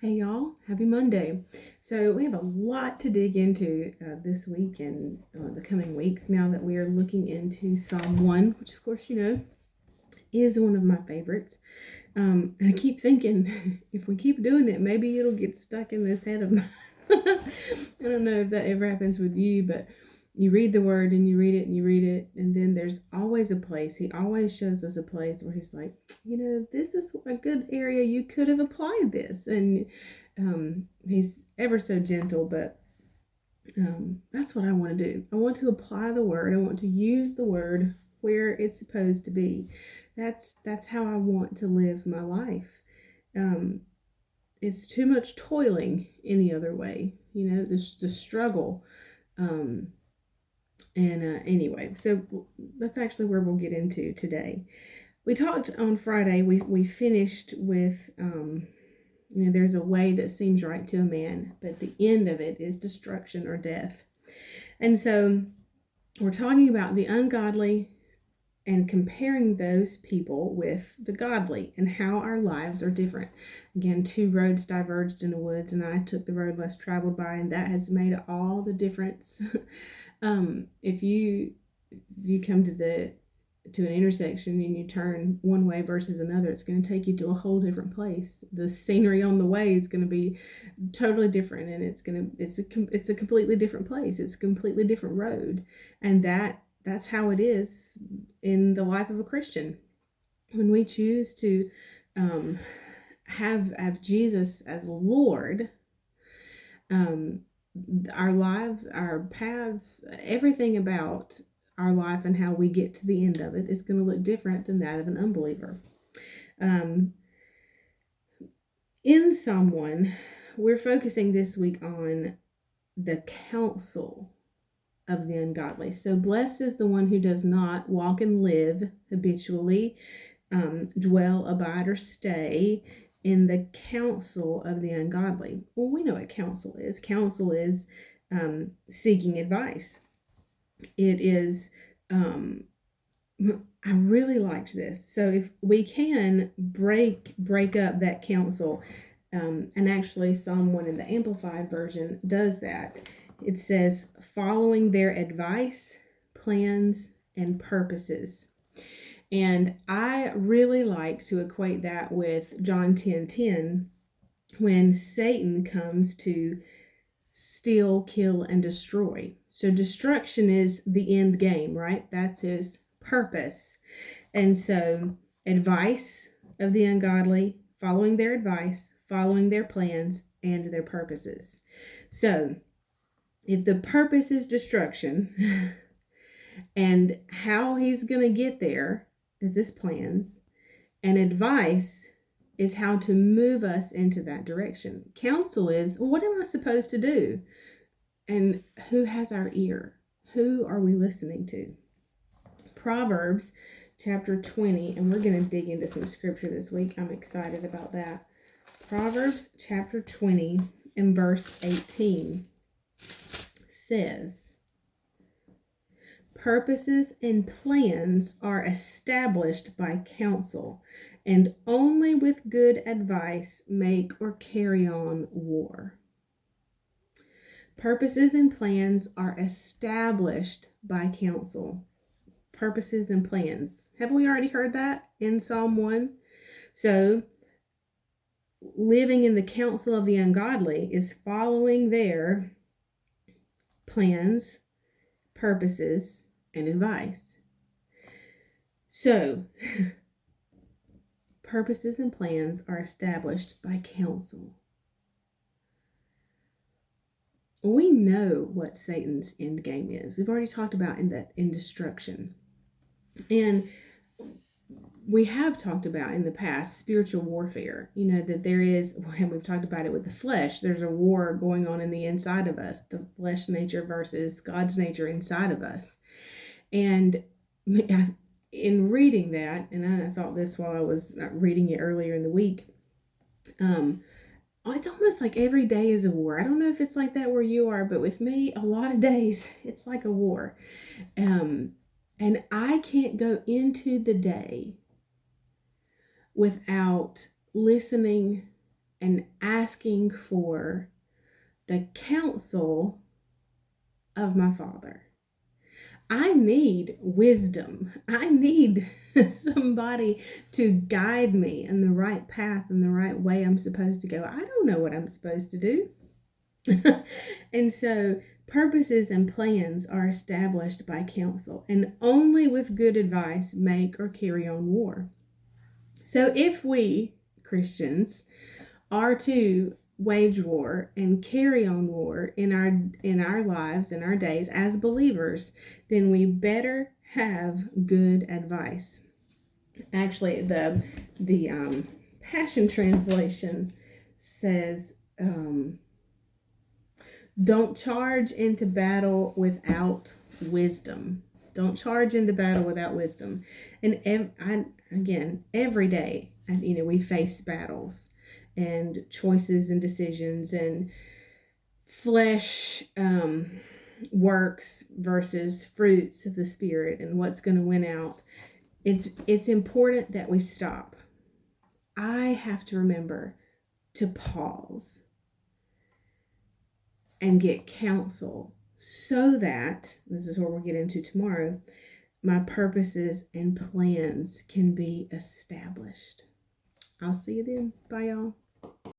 Hey y'all, happy Monday. So, we have a lot to dig into this week and the coming weeks now that we are looking into Psalm 1, which, of course, is one of my favorites. And I keep thinking if we keep doing it, maybe it'll get stuck in this head of mine. I don't know if that ever happens with you, but you read the word and you read it and you read it, and then there's always a place. He always shows us a place where he's like, this is a good area you could have applied this. And he's ever so gentle, but that's what I want to do. I want to apply the word. I want to use the word where it's supposed to be. That's how I want to live my life. Um, it's too much toiling any other way. The struggle. And anyway, so that's actually where we'll get into today. We talked on Friday. We finished with there's a way that seems right to a man, but the end of it is destruction or death. And so we're talking about the ungodly and comparing those people with the godly and how our lives are different. Again, two roads diverged in the woods, and I took the road less traveled by, and that has made all the difference. If you come to an intersection and you turn one way versus another, it's going to take you to a whole different place. The scenery on the way is going to be totally different, and it's a completely different place. It's a completely different road, and that's how it is in the life of a Christian. When we choose to have Jesus as Lord, our lives, our paths, everything about our life and how we get to the end of it is going to look different than that of an unbeliever. In Psalm 1, we're focusing this week on the counsel of the ungodly. So blessed is the one who does not walk and live habitually, dwell, abide, or stay in the counsel of the ungodly. Well, we know what counsel is. Counsel is seeking advice. It is, I really liked this. So if we can break up that counsel, and actually Psalm 1 in the Amplified Version does that. It says, following their advice, plans, and purposes. And I really like to equate that with John 10:10, when Satan comes to steal, kill, and destroy. So destruction is the end game, right? That's his purpose. And so advice of the ungodly, following their advice, following their plans, and their purposes. So if the purpose is destruction and how he's going to get there is his plans, and advice is how to move us into that direction. Counsel is, well, what am I supposed to do? And who has our ear? Who are we listening to? Proverbs chapter 20, and we're going to dig into some scripture this week. I'm excited about that. Proverbs chapter 20 and verse 18 says, purposes and plans are established by counsel, and only with good advice make or carry on war. Purposes and plans are established by counsel. Purposes and plans. Haven't we already heard that in Psalm 1? So, living in the counsel of the ungodly is following their plans, purposes, and advice. So, purposes and plans are established by counsel. We know what Satan's end game is. We've already talked about in destruction. And we have talked about in the past spiritual warfare, that there is, and we've talked about it with the flesh, there's a war going on in the inside of us, the flesh nature versus God's nature inside of us. And in reading that, and I thought this while I was reading it earlier in the week, it's almost like every day is a war. I don't know if it's like that where you are, but with me, a lot of days, it's like a war. And I can't go into the day without listening and asking for the counsel of my Father. I need wisdom. I need somebody to guide me in the right path and the right way I'm supposed to go. I don't know what I'm supposed to do. And so purposes and plans are established by counsel, and only with good advice make or carry on war. So if we, Christians, are to wage war and carry on war in our lives, in our days as believers, then we better have good advice. Actually, the Passion Translation says, don't charge into battle without wisdom. Don't charge into battle without wisdom. And every day, we face battles and choices and decisions and flesh works versus fruits of the Spirit and what's going to win out. It's important that we stop. I have to remember to pause and get counsel so that, this is what we'll get into tomorrow, my purposes and plans can be established. I'll see you then. Bye, y'all.